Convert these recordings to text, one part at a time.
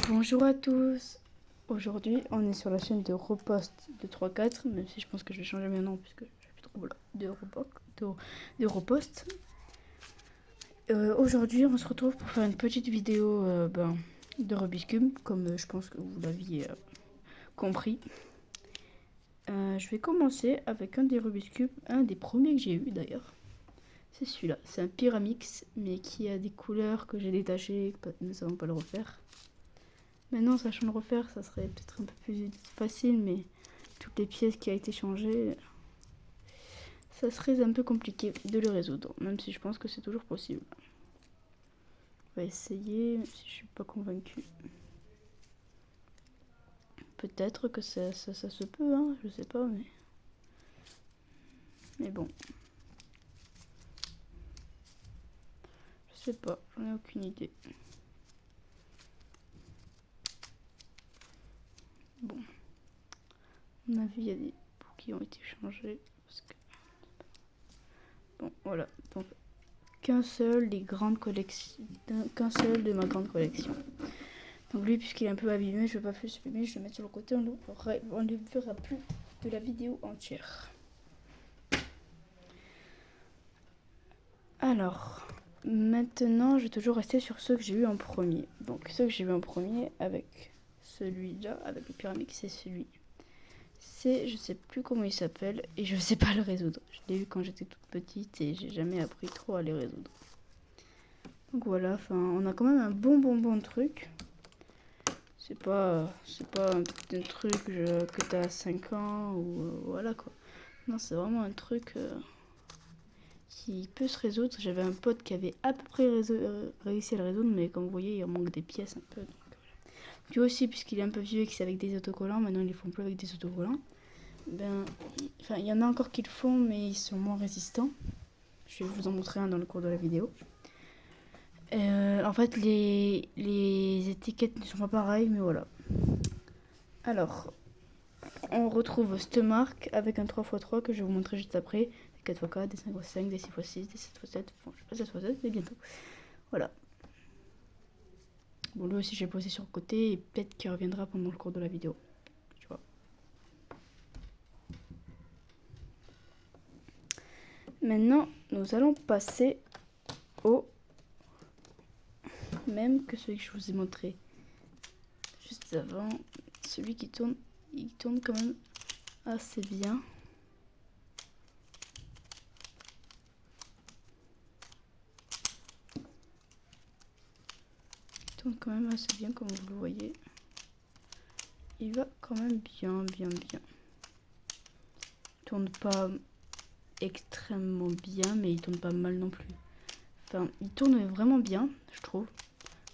Bonjour à tous. Aujourd'hui, on est sur la chaîne de Repost de 3-4, même si je pense que je vais changer mon nom puisque j'ai plus trop de Repost. Aujourd'hui, on se retrouve pour faire une petite vidéo de Rubik's Cube, comme je pense que vous l'aviez compris. Je vais commencer avec un des Rubik's Cube, un des premiers que j'ai eu d'ailleurs. C'est celui-là, c'est un Pyramix, mais qui a des couleurs que j'ai détachées, nous ne savons pas le refaire. Maintenant, sachant le refaire, ça serait peut-être un peu plus facile, mais toutes les pièces qui ont été changées, ça serait un peu compliqué de les résoudre, même si je pense que c'est toujours possible. On va essayer, même si je suis pas convaincue. Peut-être que ça se peut, hein, je sais pas, mais bon. Je sais pas, j'en ai aucune idée. Bon. À mon avis, il y a des bouts qui ont été changés. Parce que... Bon, voilà. Donc, qu'un seul de ma grande collection. Donc lui, puisqu'il est un peu abîmé, je ne vais pas plus abîmer, je vais le mettre sur le côté, on ne verra plus de la vidéo entière. Alors, maintenant, je vais toujours rester sur ceux que j'ai eu en premier. Donc ceux que j'ai eu en premier avec celui-là, avec le pyramide, c'est celui. Je sais plus comment il s'appelle et je sais pas le résoudre. Je l'ai eu quand j'étais toute petite et j'ai jamais appris trop à les résoudre. Donc voilà, enfin, on a quand même un bon truc. C'est pas un truc que t'as 5 ans ou voilà quoi. Non, c'est vraiment un truc qui peut se résoudre. J'avais un pote qui avait à peu près réussi à le résoudre, mais comme vous voyez, il manque des pièces un peu. Donc, voilà. Lui aussi, puisqu'il est un peu vieux et que c'est avec des autocollants, maintenant ils les font plus avec des autocollants. Il y en a encore qui le font, mais ils sont moins résistants. Je vais vous en montrer un dans le cours de la vidéo. En fait, les étiquettes ne sont pas pareilles, mais voilà. Alors, on retrouve cette marque avec un 3x3 que je vais vous montrer juste après. Des 4x4, des 5x5, des 6x6, des 7x7. Bon, je sais pas 7x7, mais bientôt. Voilà. Bon, lui aussi, j'ai posé sur le côté et peut-être qu'il reviendra pendant le cours de la vidéo. Tu vois. Maintenant, nous allons passer au même que celui que je vous ai montré juste avant. Celui qui tourne, il tourne quand même assez bien. Il tourne quand même assez bien comme vous le voyez. Il va quand même bien. Il tourne pas extrêmement bien, mais il tourne pas mal non plus. Enfin, il tourne vraiment bien, je trouve,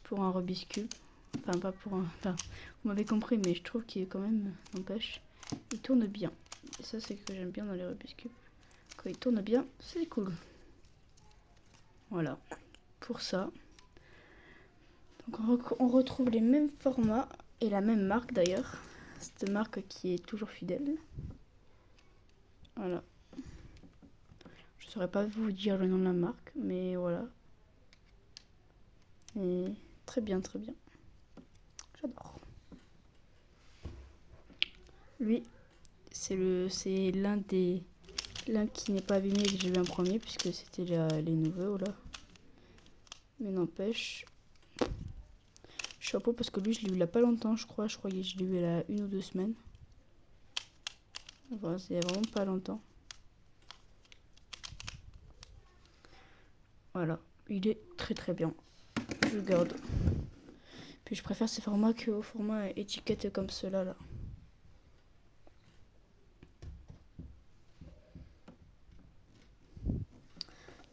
pour un Rubik's Cube. Enfin, pas pour un... Enfin, vous m'avez compris, mais je trouve qu'il est quand même, n'empêche, il tourne bien. Et ça, c'est ce que j'aime bien dans les Rubik's Cube. Quand il tourne bien, c'est cool. Voilà, pour ça. Donc, on retrouve les mêmes formats et la même marque d'ailleurs. Cette marque qui est toujours fidèle. Voilà. Je saurais pas vous dire le nom de la marque, mais voilà. Et très bien. J'adore. Lui, c'est l'un qui n'est pas abîmé et que j'ai eu en premier, puisque c'était les nouveaux là. Mais n'empêche, chapeau, parce que lui, je l'ai eu il y a pas longtemps, je crois que je l'ai eu il y a 1 ou 2 semaines. Voilà, c'est vraiment pas longtemps. Voilà, il est très bien. Je le garde. Puis je préfère ces formats qu'au format étiquette comme ceux-là. Là.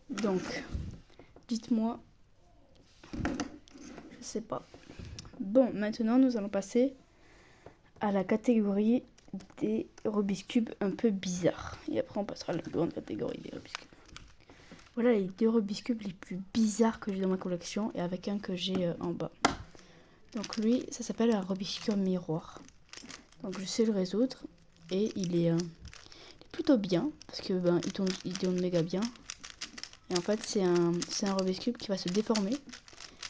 Donc, dites-moi. Je sais pas. Bon, maintenant nous allons passer à la catégorie des Rubik's Cube un peu bizarres. Et après on passera à la grande catégorie des Rubik's Cube. Voilà les 2 Rubik's Cube les plus bizarres que j'ai dans ma collection et avec un que j'ai en bas. Donc lui, ça s'appelle un Rubik's Cube miroir. Donc je sais le résoudre et il est plutôt bien parce que il tourne méga bien. Et en fait c'est un Rubik's Cube qui va se déformer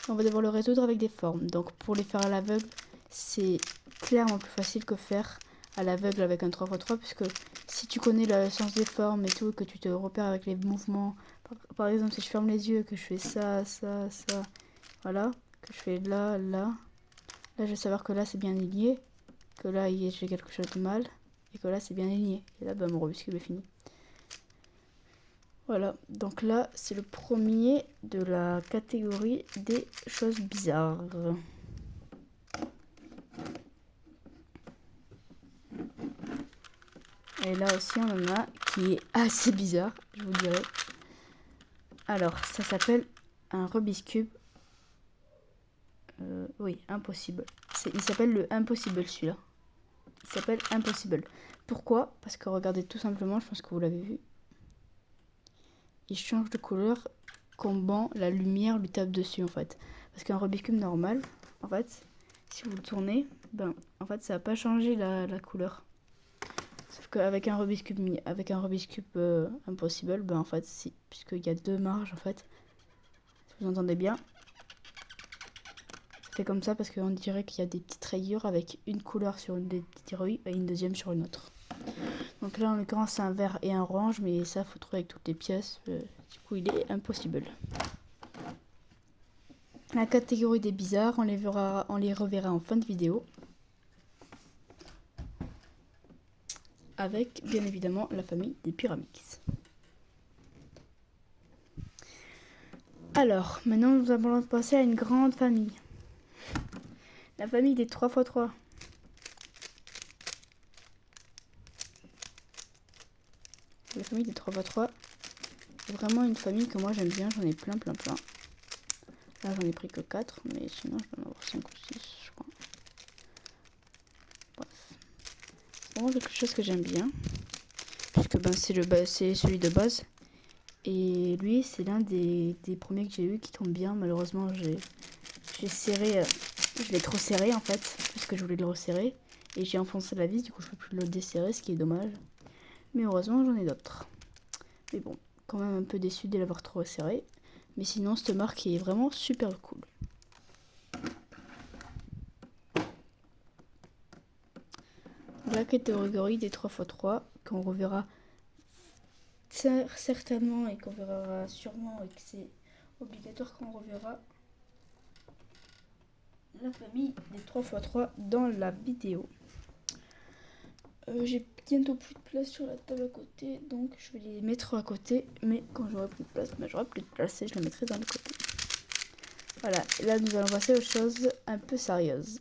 On va devoir le résoudre avec des formes. Donc pour les faire à l'aveugle, c'est clairement plus facile que faire à l'aveugle avec un 3x3, puisque si tu connais le sens des formes et tout, que tu te repères avec les mouvements, par exemple si je ferme les yeux, que je fais ça, ça, ça, voilà, que je fais là, là, là je vais savoir que là c'est bien aligné, que là j'ai quelque chose de mal, et que là c'est bien aligné. Et là, mon Rubik's Cube est fini. Voilà, donc là c'est le premier de la catégorie des choses bizarres. Et là aussi on en a qui est assez bizarre, je vous dirais. Alors ça s'appelle un Rubik's Cube. Oui, impossible. Il s'appelle le Impossible celui-là. Il s'appelle Impossible. Pourquoi? Parce que regardez tout simplement, je pense que vous l'avez vu. Il change de couleur quand la lumière lui tape dessus en fait. Parce qu'un Rubik's Cube normal, en fait, si vous le tournez, en fait ça va pas changer la couleur. Sauf qu'avec un Rubik's Cube, Impossible, en fait si, puisqu'il y a deux marges en fait. Si vous entendez bien. Ça fait comme ça parce qu'on dirait qu'il y a des petites rayures avec une couleur sur une des petites rayures et une deuxième sur une autre. Donc là en l'occurrence c'est un vert et un orange, mais ça faut trouver avec toutes les pièces. Du coup il est impossible. La catégorie des bizarres, on les reverra en fin de vidéo. Avec bien évidemment la famille des Pyramix. Alors, maintenant nous allons passer à une grande famille. La famille des 3x3. La famille des 3x3, c'est vraiment une famille que moi j'aime bien, j'en ai plein. Là j'en ai pris que 4, mais sinon je dois en avoir 5 ou 6, je crois. Bref. C'est vraiment quelque chose que j'aime bien. Puisque c'est celui de base. Et lui, c'est l'un des premiers que j'ai eu qui tombe bien. Malheureusement, j'ai serré, je l'ai trop serré en fait, puisque je voulais le resserrer. Et j'ai enfoncé la vis, du coup je peux plus le desserrer, ce qui est dommage. Mais heureusement, j'en ai d'autres. Mais bon, quand même un peu déçu de l'avoir trop resserré. Mais sinon, cette marque est vraiment super cool. La catégorie des 3x3, qu'on reverra certainement et qu'on verra sûrement et que c'est obligatoire qu'on reverra la famille des 3x3 dans la vidéo. J'ai bientôt plus de place sur la table à côté, donc je vais les mettre à côté, mais quand j'aurai plus de place, j'aurai plus de place et je les mettrai dans le côté. Voilà, et là nous allons passer aux choses un peu sérieuses.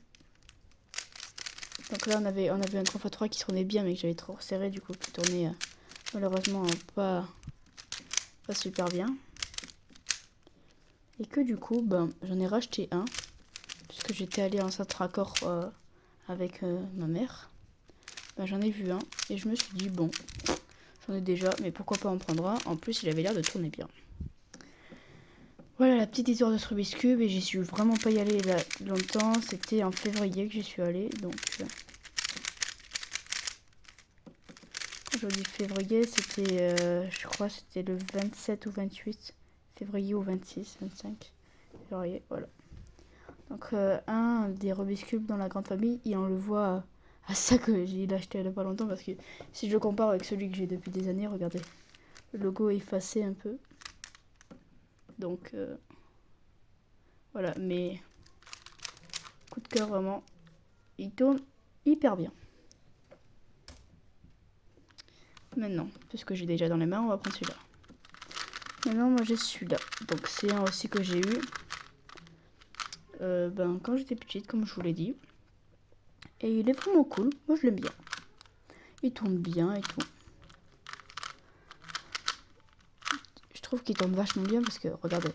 Donc là on avait un 3x3 qui tournait bien mais que j'avais trop resserré, du coup qui tournait malheureusement pas super bien. Et que du coup j'en ai racheté un, puisque j'étais allée en centre accord avec ma mère. J'en ai vu un et je me suis dit bon, j'en ai déjà, mais pourquoi pas en prendre un. En plus il avait l'air de tourner bien. Voilà la petite histoire de ce Rubik's Cube, et j'y suis vraiment pas y aller longtemps. C'était en février que j'y suis allée, donc quand je dis février, c'était je crois c'était le 27 ou 28 février, ou 26, 25 février, voilà. Donc un des Rubik's Cube dans la grande famille, et on le voit à ça que j'ai acheté il y a pas longtemps, parce que si je le compare avec celui que j'ai depuis des années, regardez, le logo est effacé un peu. Donc voilà, mais coup de cœur vraiment, il tourne hyper bien. Maintenant, puisque j'ai déjà dans les mains, on va prendre celui-là. Maintenant, moi j'ai celui-là, donc c'est un aussi que j'ai eu quand j'étais petite, comme je vous l'ai dit. Et il est vraiment cool, moi je l'aime bien. Il tourne bien et tout. Je trouve qu'il tourne vachement bien parce que, regardez,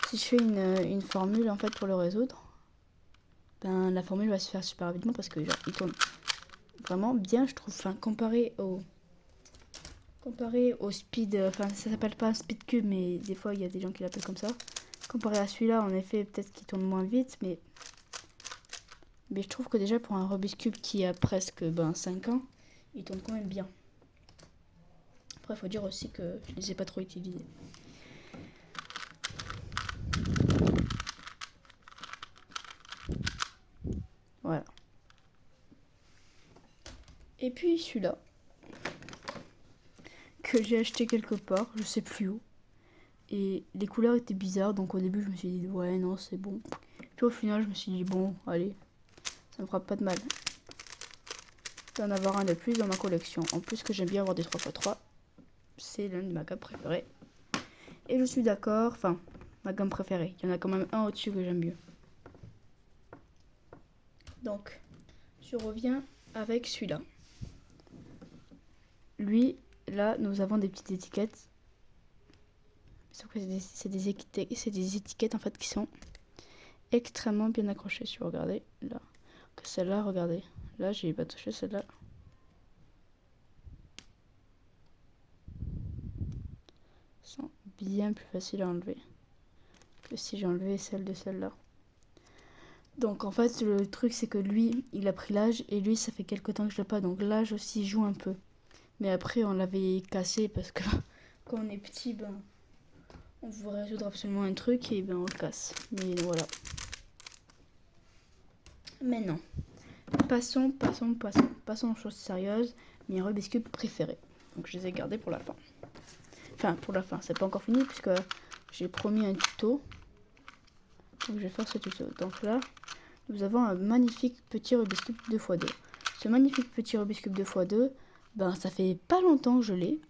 si je fais une formule en fait pour le résoudre, la formule va se faire super rapidement parce que genre, il tourne vraiment bien, je trouve. Enfin, comparé au speed, enfin ça s'appelle pas un speed cube, mais des fois il y a des gens qui l'appellent comme ça. Comparé à celui-là, en effet, peut-être qu'il tourne moins vite, mais je trouve que déjà pour un Rubik's Cube qui a presque 5 ans, il tourne quand même bien. Après, il faut dire aussi que je les ai pas trop utilisés. Et puis celui-là, que j'ai acheté quelque part, je sais plus où. Et les couleurs étaient bizarres, donc au début je me suis dit ouais non c'est bon. Puis au final je me suis dit bon allez, ça me fera pas de mal d'en avoir un de plus dans ma collection. En plus que j'aime bien avoir des 3x3, c'est l'un de ma gamme préférée. Et je suis d'accord, enfin ma gamme préférée, il y en a quand même un au-dessus que j'aime mieux. Donc je reviens avec celui-là. Lui, là nous avons des petites étiquettes. C'est des étiquettes en fait qui sont extrêmement bien accrochées. Si vous regardez là, que celle-là, regardez, là j'ai pas touché celle-là. Sont bien plus faciles à enlever que si j'ai enlevé celle de celle-là. Donc en fait le truc c'est que lui il a pris l'âge et lui ça fait quelques temps que je l'ai pas, donc l'âge aussi joue un peu. Mais après on l'avait cassé parce que quand on est petit ben on veut résoudre absolument un truc et ben on le casse. Mais voilà. Maintenant, passons aux choses sérieuses. Mes Rubik's Cube préférés. Donc je les ai gardés pour la fin. Enfin pour la fin, c'est pas encore fini puisque j'ai promis un tuto. Donc je vais faire ce tuto. Donc là, nous avons un magnifique petit Rubik's Cube 2x2. Ce magnifique petit Rubik's Cube 2x2, ben ça fait pas longtemps que je l'ai.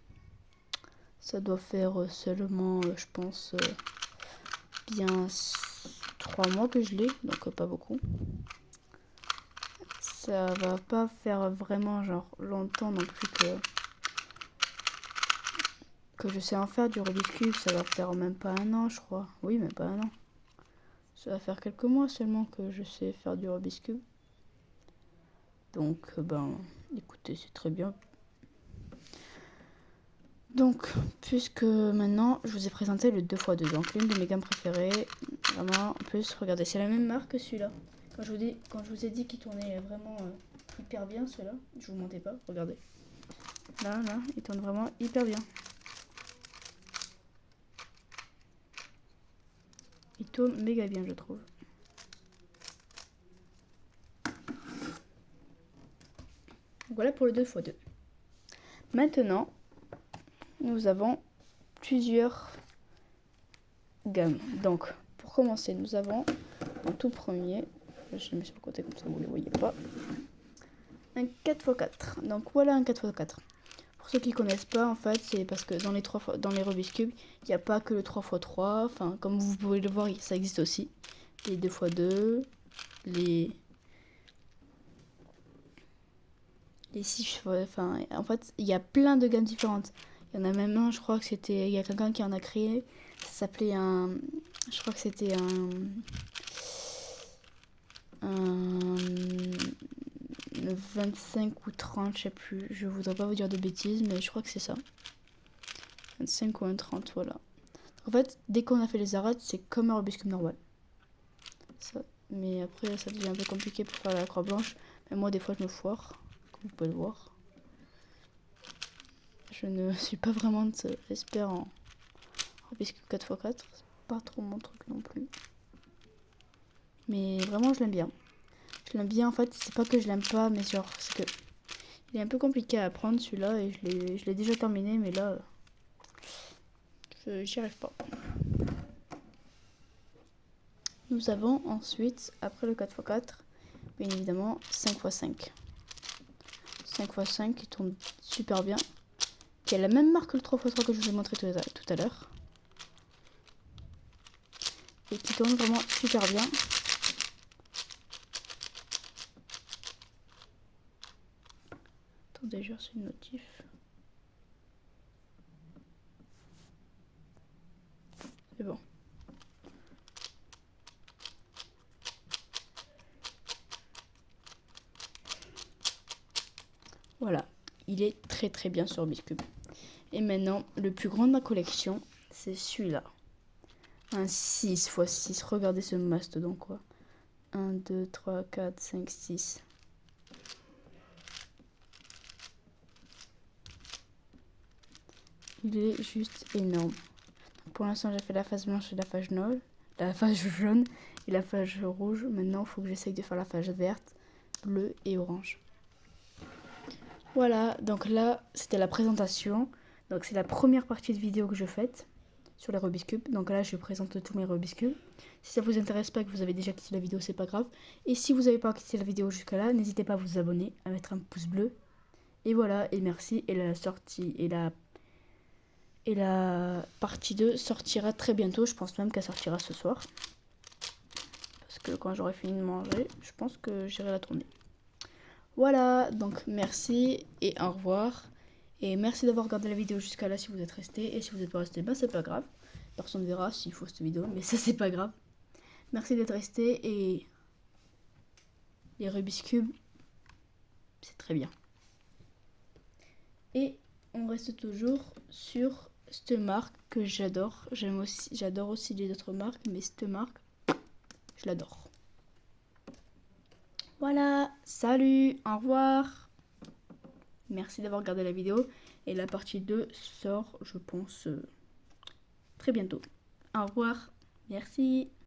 Ça doit faire seulement, je pense, bien 3 mois que je l'ai, donc pas beaucoup. Ça va pas faire vraiment genre longtemps non plus que je sais en faire du Rubik's Cube. Ça va faire même pas un an je crois. Oui, même pas un an. Ça va faire quelques mois seulement que je sais faire du Rubik's Cube. Donc ben écoutez, c'est très bien. Donc puisque maintenant je vous ai présenté le 2x2, donc l'une de mes gammes préférées. Vraiment, en plus regardez, c'est la même marque que celui-là. Quand je vous ai dit qu'il tournait vraiment hyper bien celui-là, je vous mentais pas, regardez. Là, il tourne vraiment hyper bien. Il tourne méga bien, je trouve. Voilà pour le 2x2. Maintenant, nous avons plusieurs gammes. Donc, pour commencer, nous avons en tout premier, je le mets sur le côté comme ça vous ne le voyez pas, un 4x4. Donc voilà un 4x4. Pour ceux qui ne connaissent pas, en fait, c'est parce que dans les Rubik's Cube, il n'y a pas que le 3x3. Enfin, comme vous pouvez le voir, ça existe aussi. Les 2x2, les 6, enfin, en fait, il y a plein de gammes différentes. Il y en a même un, je crois que c'était, il y a quelqu'un qui en a créé. Ça s'appelait je crois que c'était un 25 ou 30, je sais plus. Je voudrais pas vous dire de bêtises, mais je crois que c'est ça. 25 ou un 30, voilà. En fait, dès qu'on a fait les arêtes, c'est comme un Rubik's Cube normal. Ça. Mais après, ça devient un peu compliqué pour faire la croix blanche. Mais moi, des fois, je me foire, comme vous pouvez le voir. Je ne suis pas vraiment expert en Rubik's Cube 4x4. C'est pas trop mon truc non plus. Mais vraiment, je l'aime bien. Je l'aime bien, en fait, c'est pas que je l'aime pas, mais genre, c'est que il est un peu compliqué à apprendre celui-là et je l'ai déjà terminé, mais là, j'y arrive pas. Nous avons ensuite, après le 4x4, bien évidemment 5x5. 5x5 qui tourne super bien, qui a la même marque que le 3x3 que je vous ai montré tout à l'heure. Et qui tourne vraiment super bien. Attendez, j'ai reçu une notif. C'est bon. Voilà, il est très très bien sur Rubik's Cube. Et maintenant, le plus grand de ma collection, c'est celui-là. Un 6x6, regardez ce mastodon quoi. 1, 2, 3, 4, 5, 6. Il est juste énorme. Pour l'instant, j'ai fait la face blanche et la face jaune. La face jaune et la face rouge. Maintenant, il faut que j'essaye de faire la face verte, bleue et orange. Voilà, donc là, c'était la présentation. Donc c'est la première partie de vidéo que je fais sur les Rubik's Cube. Donc là, je présente tous mes Rubik's Cube. Si ça vous intéresse pas, que vous avez déjà quitté la vidéo, c'est pas grave. Et si vous n'avez pas quitté la vidéo jusqu'à là, n'hésitez pas à vous abonner, à mettre un pouce bleu. Et voilà, et merci. Et la sortie et la partie 2 sortira très bientôt. Je pense même qu'elle sortira ce soir. Parce que quand j'aurai fini de manger, je pense que j'irai la tourner. Voilà, donc merci et au revoir. Et merci d'avoir regardé la vidéo jusqu'à là si vous êtes resté. Et si vous n'êtes pas resté, ben c'est pas grave. Personne ne verra s'il faut cette vidéo, mais ça c'est pas grave. Merci d'être resté et les Rubik's Cube, c'est très bien. Et on reste toujours sur cette marque que j'adore. J'adore aussi les autres marques, mais cette marque, je l'adore. Voilà, salut, au revoir. Merci d'avoir regardé la vidéo. Et la partie 2 sort, je pense, très bientôt. Au revoir, merci.